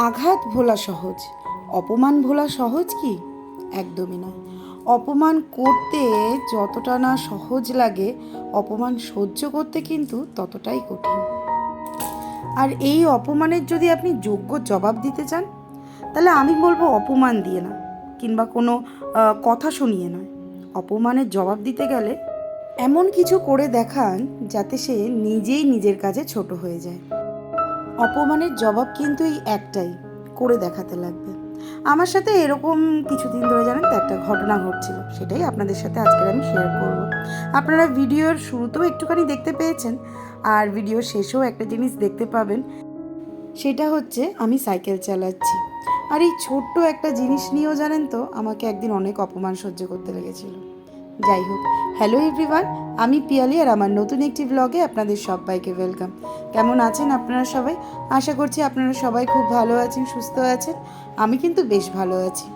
আঘাত ভোলা সহজ, অপমান ভোলা সহজ কি? একদমই নয়। অপমান করতে যতটা না সহজ লাগে, অপমান সহ্য করতে কিন্তু ততটাই কঠিন। আর এই অপমানের যদি আপনি যোগ্য জবাব দিতে চান, তাহলে আমি বলবো অপমান দিয়ে না, কিংবা কোনো কথা শুনিয়ে নয়। অপমানের জবাব দিতে গেলে এমন কিছু করে দেখান যাতে সে নিজেই নিজের কাছে ছোট হয়ে যায়। অপমানের জবাব কিন্তু এই একটাই, করে দেখাতে লাগবে। আমার সাথে এরকম কিছুদিন ধরে জানেন তো একটা ঘটনা ঘটছিল, সেটাই আপনাদের সাথে আজকে আমি শেয়ার করব। আপনারা ভিডিওর শুরুতেও একটুখানি দেখতে পেয়েছেন, আর ভিডিওর শেষেও একটা জিনিস দেখতে পাবেন। সেটা হচ্ছে আমি সাইকেল চালাচ্ছি, আর এই ছোট্ট একটা জিনিস নিয়েও জানেন তো আমাকে একদিন অনেক অপমান সহ্য করতে লেগেছিল। যাই হোক, হ্যালো এভরিওয়ান, আমি পিয়ালি, আর আমার নতুন একটি ব্লগে আপনাদের সবাইকে ওয়েলকাম। কেমন আছেন আপনারা সবাই? আশা করছি আপনারা সবাই খুব ভালো আছেন, সুস্থ আছেন। আমি কিন্তু বেশ ভালো আছি।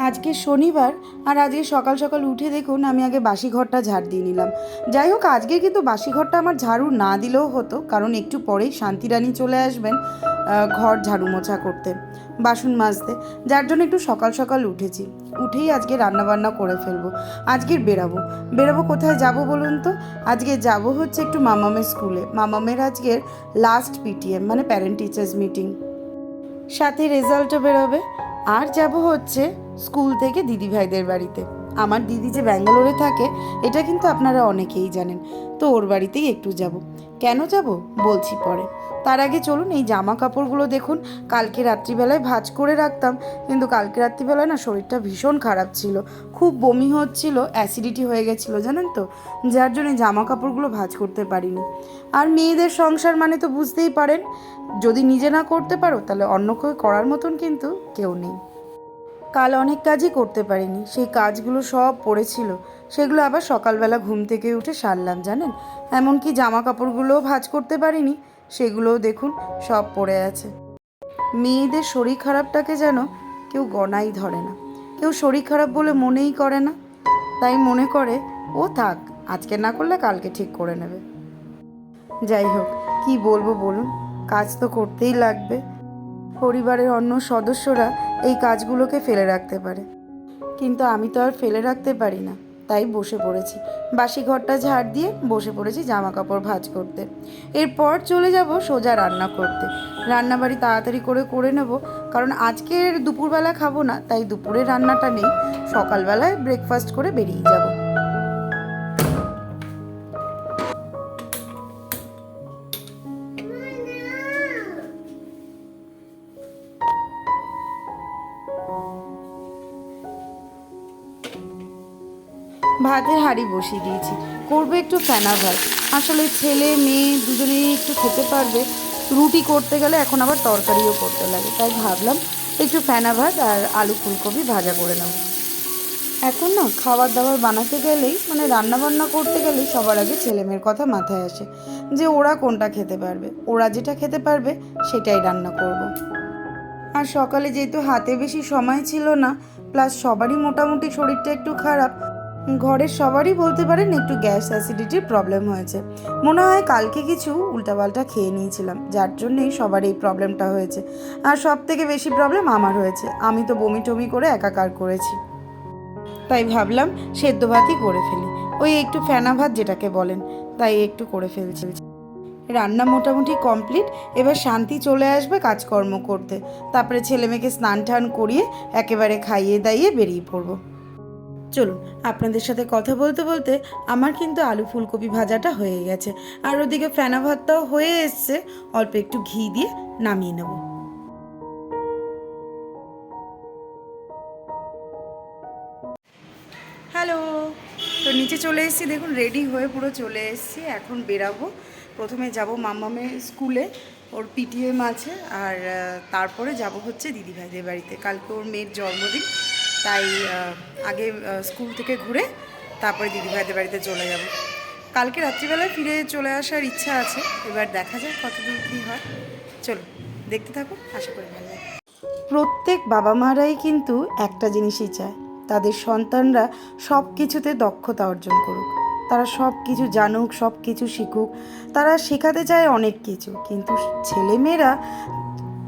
আজকে শনিবার, আর আজকে সকাল সকাল উঠে দেখুন আমি আগে বাসি ঘরটা ঝাড় দিয়ে নিলাম। যাই হোক, আজকে কিন্তু বাসি ঘরটা আমার ঝাড়ু না দিলেও হতো, কারণ একটু পরেই শান্তিরানী চলে আসবেন ঘর ঝাড়ু মোছা করতে, বাসন মাজতে, যার জন্য একটু সকাল সকাল উঠেছি। উঠেই আজকে রান্নাবান্না করে ফেলবো। আজকের বেরাবো কোথায় যাব বলুন তো? আজকে যাব হচ্ছে একটু মামামের স্কুলে। মামামের আজকের লাস্ট পিটিএম, মানে প্যারেন্ট টিচার্স মিটিং, সাথে রেজাল্টও বেরোবে। আর যাব হচ্ছে স্কুল থেকে দিদিভাইদের বাড়িতে। আমার দিদি যে ব্যাঙ্গালোরে থাকে, এটা কিন্তু আপনারা অনেকেই জানেন। তো ওর বাড়িতেই একটু যাব। কেন যাব বলছি পরে। তার আগে চলুন এই জামা কাপড়গুলো দেখুন। কালকে রাত্রিবেলায় ভাঁজ করে রাখতাম, কিন্তু কালকে রাত্রিবেলায় না শরীরটা ভীষণ খারাপ ছিল, খুব বমি হচ্ছিল, অ্যাসিডিটি হয়ে গেছিলো জানেন তো, যার জন্য জামা কাপড়গুলো ভাঁজ করতে পারিনি। আর মেয়েদের সংসার মানে তো বুঝতেই পারেন, যদি নিজে না করতে পারো তাহলে অন্য কেউ করার মতন কিন্তু কেউ নেই। কাল অনেক কাজই করতে পারিনি, সেই কাজগুলো সব পড়েছিল, সেগুলো আবার সকালবেলা ঘুম থেকে উঠে সারলাম জানেন। এমনকি জামা কাপড়গুলোও ভাঁজ করতে পারিনি, সেগুলোও দেখুন সব পড়ে আছে। মেয়েদের শরীর খারাপটাকে যেন কেউ গণাই ধরে না, কেউ শরীর খারাপ বলে মনেই করে না। তাই মনে করে ও থাক, আজকে না করলে কালকে ঠিক করে নেবে। যাই হোক, কি বলবো বলুন, কাজ তো করতেই লাগবে। পরিবারের অন্য সদস্যরা এই কাজগুলোকে ফেলে রাখতে পারে, কিন্তু আমি তো আর ফেলে রাখতে পারি না। তাই বসে পড়েছি, বাসি ঘরটা ঝাড় দিয়ে বসে পড়েছি জামা কাপড় ভাঁজ করতে। এরপর চলে যাব সোজা রান্না করতে। রান্নাবাড়ি তাড়াতাড়ি করে নেব, কারণ আজকের দুপুরবেলা খাবো না, তাই দুপুরের রান্নাটা নেই, সকালবেলায় ব্রেকফাস্ট করে বেরিয়ে যাব। ভাতের হাঁড়ি বসিয়ে দিয়েছি, করবো একটু ফেনা ভাত। আসলে ছেলে মেয়ে দুজনেই একটু খেতে পারবে। রুটি করতে গেলে এখন আবার তরকারিও করতে লাগে, তাই ভাবলাম একটু ফেনা ভাত আর আলু ফুলকপি ভাজা করে নেব। এখন না খাবার দাবার বানাতে গেলেই, মানে রান্না বান্না করতে গেলেই সবার আগে ছেলেমেয়ের কথা মাথায় আসে, যে ওরা কোনটা খেতে পারবে, ওরা যেটা খেতে পারবে সেটাই রান্না করব। আর সকালে যেহেতু হাতে বেশি সময় ছিল না, প্লাস সবারই মোটামুটি শরীরটা একটু খারাপ, ঘরের সবারই বলতে পারেন একটু গ্যাস অ্যাসিডিটির প্রবলেম হয়েছে। মনে হয় কালকে কিছু উল্টাপাল্টা খেয়ে নিয়েছিলাম, যার জন্যেই সবার এই প্রবলেমটা হয়েছে। আর সব থেকে বেশি প্রবলেম আমার হয়েছে, আমি তো বমি টমি করে একাকার করেছি। তাই ভাবলাম সেদ্ধ ভাতই করে ফেলি, ওই একটু ফেনা ভাত যেটাকে বলেন, তাই একটু করে ফেলছি। রান্না মোটামুটি কমপ্লিট, এবার শান্তি চলে আসবে কাজকর্ম করতে। তারপরে ছেলে মেয়েকে স্নান টান করিয়ে একেবারে খাইয়ে দাইয়ে বেরিয়ে পড়বো। চলুন, আপনাদের সাথে কথা বলতে বলতে আমার কিন্তু আলু ফুলকপি ভাজাটা হয়ে গেছে, আর ওদিকে ফেনা ভাতটাও হয়ে এসছে, অল্প একটু ঘি দিয়ে নামিয়ে নেব। হ্যালো, তো নিচে চলে এসেছি, দেখুন রেডি হয়ে পুরো চলে এসেছি, এখন বেরাবো। প্রথমে যাব মামামের স্কুলে, ওর পিটিএম আছে, আর তারপরে যাব হচ্ছে দিদিভাইদের বাড়িতে। কালকে ওর মেয়ের জন্মদিন, তাই আগে স্কুল থেকে ঘুরে তারপরে দিদিভাইদের বাড়িতে চলে যাব। কালকে রাত্রিবেলায় ফিরে চলে আসার ইচ্ছা আছে, এবার দেখা যায় কতদূর কী হয়। চলো দেখতে থাকুন, আশা করি ভালো লাগে। প্রত্যেক বাবা মারাই কিন্তু একটা জিনিসই চায়, তাদের সন্তানরা সব কিছুতে দক্ষতা অর্জন করুক, তারা সব কিছু জানুক, সব কিছু শিখুক। তারা শেখাতে চায় অনেক কিছু, কিন্তু ছেলেমেয়েরা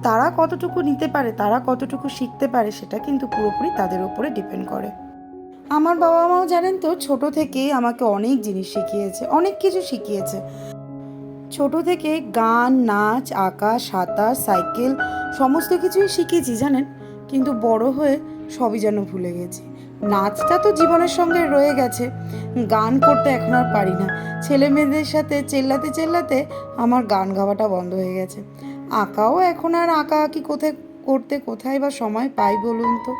তারা কতটুকু নিতে পারে, তারা কতটুকু শিখতে পারে, সেটা কিন্তু পুরোপুরি তাদের উপরে ডিপেন্ড করে। আমার বাবা মাও জানেন তো, ছোট থেকেই আমাকে অনেক জিনিস শিখিয়েছে, অনেক কিছু শিখিয়েছে। ছোট থেকে গান, নাচ, আঁকা, সাঁতার, সাইকেল সমস্ত কিছুই শিখেছি জানেন, কিন্তু বড় হয়ে সবই যেন ভুলে গেছি। নাচটা তো জীবনের সঙ্গে রয়ে গেছে, গান করতে এখন আর পারি না। ছেলে মেয়েদের সাথে চেল্লাতে চেল্লাতে আমার গান গাওয়াটা বন্ধ হয়ে গেছে। আঁকাও এখন আর আঁকা আঁকি কোথায় বা সময় পাই বলুন তো।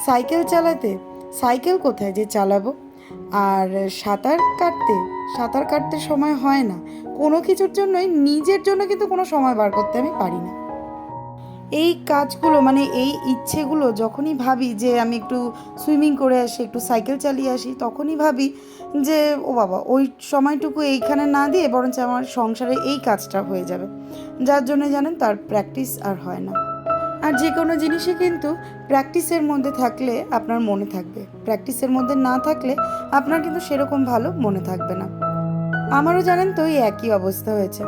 সাইকেল চালাতে, সাইকেল কোথায় যে চালাবো। আর সাঁতার কাটতে সময় হয় না। কোনো কিছুর জন্যই নিজের জন্য কিন্তু কোনো সময় বার করতে আমি পারি না। এই কাজগুলো মানে এই ইচ্ছেগুলো যখনই ভাবি যে আমি একটু সুইমিং করে আসি, একটু সাইকেল চালিয়ে আসি, তখনই ভাবি যে ও বাবা, ওই সময়টুকু এইখানে না দিয়ে বরঞ্চ আমার সংসারে এই কাজটা হয়ে যাবে, যার জন্য জানেন তার প্র্যাকটিস আর হয় না। আর যে কোনো জিনিসই কিন্তু প্র্যাকটিসের মধ্যে থাকলে আপনার মনে থাকবে, প্র্যাকটিসের মধ্যে না থাকলে আপনার কিন্তু সেরকম ভালো মনে থাকবে না। আমারও জানেন তো এই একই অবস্থা হয়েছে।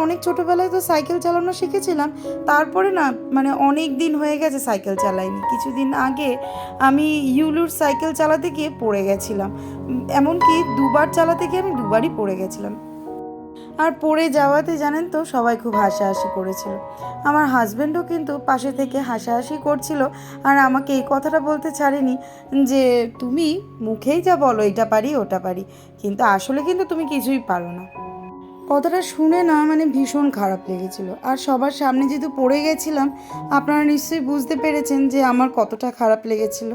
অনেক ছোটোবেলায় তো সাইকেল চালানো শিখেছিলাম, তারপরে না মানে অনেক দিন হয়ে গেছে সাইকেল চালাইনি। কিছুদিন আগে আমি ইউলুর সাইকেল চালাতে গিয়ে পড়ে গেছিলাম, এমনকি দুবার চালাতে গিয়ে আমি দুবারই পড়ে গেছিলাম। আর পড়ে যাওয়াতে জানেন তো সবাই খুব হাসাহাসি করেছিল। আমার হাজব্যান্ডও কিন্তু পাশে থেকে হাসাহাসি করছিল, আর আমাকে এই কথাটা বলতে ছাড়েনি যে তুমি মুখেই যা বলো এটা পারি ওটা পারি, কিন্তু আসলে কিন্তু তুমি কিছুই পারো না। কথাটা শুনে না মানে ভীষণ খারাপ লেগেছিল। আর সবার সামনে যেহেতু পড়ে গেছিলাম, আপনারা নিশ্চয়ই বুঝতে পেরেছেন যে আমার কতটা খারাপ লেগেছিল।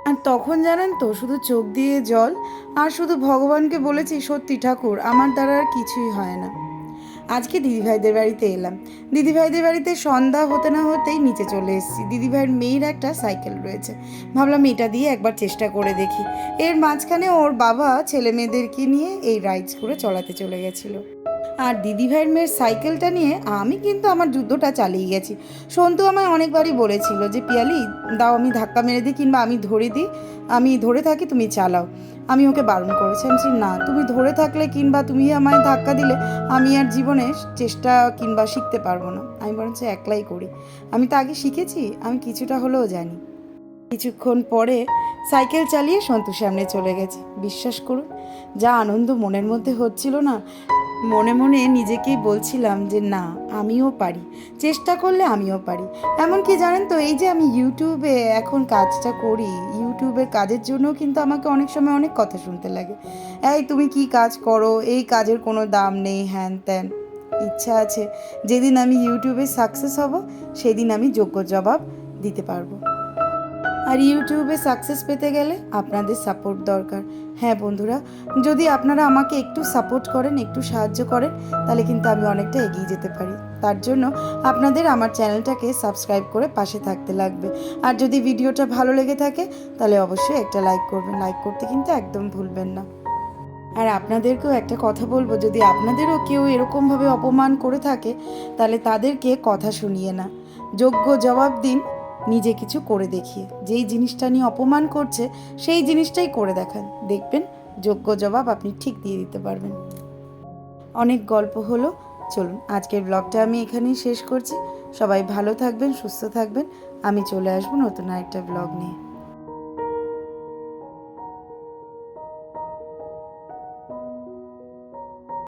আর তখন জানেন তো শুধু চোখ দিয়ে জল, আর শুধু ভগবানকে বলেছি সত্যি ঠাকুর আমার দ্বারা আর কিছুই হয় না। আজকে দিদিভাইদের বাড়িতে এলাম। দিদিভাইদের বাড়িতে সন্ধ্যা হতে না হতেই নিচে চলে এসেছি। দিদিভাইয়ের মেয়ের একটা সাইকেল রয়েছে, ভাবলাম এটা দিয়ে একবার চেষ্টা করে দেখি। এর মাঝখানে ওর বাবা ছেলে মেয়েদেরকে নিয়ে এই রাইডস করে চলাতে চলে গেছিলো। আর দিদিভাইয়ের মেয়ের সাইকেলটা নিয়ে আমি কিন্তু আমার যুদ্ধটা চালিয়ে গেছি। সন্তু আমায় অনেকবারই বলেছিল যে পিয়ালি দাও, আমি ধাক্কা মেরে দিই কিংবা আমি ধরে দিই, আমি ধরে থাকি তুমি চালাও। আমি ওকে বারণ করেছি, আমি বলছি না, তুমি ধরে থাকলে কিংবা তুমি আমায় ধাক্কা দিলে আমি আর জীবনে চেষ্টা কিংবা শিখতে পারবো না, আমি বরঞ্চ একলাই করি। আমি তো আগে শিখেছি, আমি কিছুটা হলেও জানি। কিছুক্ষণ পরে সাইকেল চালিয়ে সন্তুর সামনে চলে গেছি। বিশ্বাস করুন, যা আনন্দ মনের মধ্যে হচ্ছিল না, মনে মনে নিজেকেই বলছিলাম যে না, আমিও পারি, চেষ্টা করলে আমিও পারি। এমনকি জানেন তো এই যে আমি ইউটিউবে এখন কাজটা করি, ইউটিউবের কাজের জন্যও কিন্তু আমাকে অনেক সময় অনেক কথা শুনতে লাগে। এই তুমি কি কাজ করো, এই কাজের কোনো দাম নেই, হ্যান ত্যান। ইচ্ছা আছে যেদিন আমি ইউটিউবে সাকসেস হব সেদিন আমি যোগ্য জবাব দিতে পারবো। আর ইউটিউবে সাকসেস পেতে গেলে আপনাদের সাপোর্ট দরকার। হ্যাঁ বন্ধুরা, যদি আপনারা আমাকে একটু সাপোর্ট করেন, একটু সাহায্য করেন, তাহলে কিন্তু আমি অনেকটা এগিয়ে যেতে পারি। তার জন্য আপনাদের আমার চ্যানেলটাকে সাবস্ক্রাইব করে পাশে থাকতে লাগবে। আর যদি ভিডিওটা ভালো লেগে থাকে তাহলে অবশ্যই একটা লাইক করবেন, লাইক করতে কিন্তু একদম ভুলবেন না। আর আপনাদেরকেও একটা কথা বলবো, যদি আপনাদেরও কেউ এরকমভাবে অপমান করে থাকে তাহলে তাদেরকে কথা শুনিয়ে না, যোগ্য জবাব দিন। নিজে কিছু করে দেখিয়ে, যেই জিনিসটা নিয়ে অপমান করছে সেই জিনিসটাই করে দেখান, দেখবেন যোগ্য জবাব আপনি ঠিক দিয়ে দিতে পারবেন। অনেক গল্প হলো, চলুন আজকের ব্লগটা আমি এখানেই শেষ করছি। সবাই ভালো থাকবেন, সুস্থ থাকবেন। আমি চলে আসবো নতুন আরেকটা ব্লগ নিয়ে।